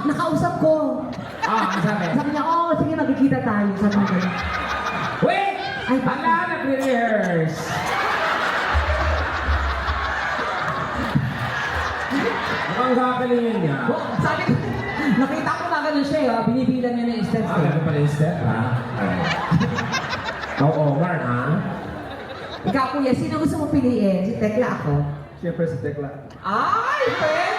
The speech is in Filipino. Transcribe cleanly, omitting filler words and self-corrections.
Nakausap ko. Sabi? Sabi niya, sige, magkikita tayo. Sabi niya, Wait! Ay, Hala, nag-rehearse. Mukhang kakalingan niya. sabi ko, nakita ko na gano'n siya, binibilang niya na yung steps. Ganun pala yung step, ha? Over, ha? Ikaw, kuya, sino gusto mo piliin? Si Tekla ako. Siyempre si Tekla. Ay, pwede!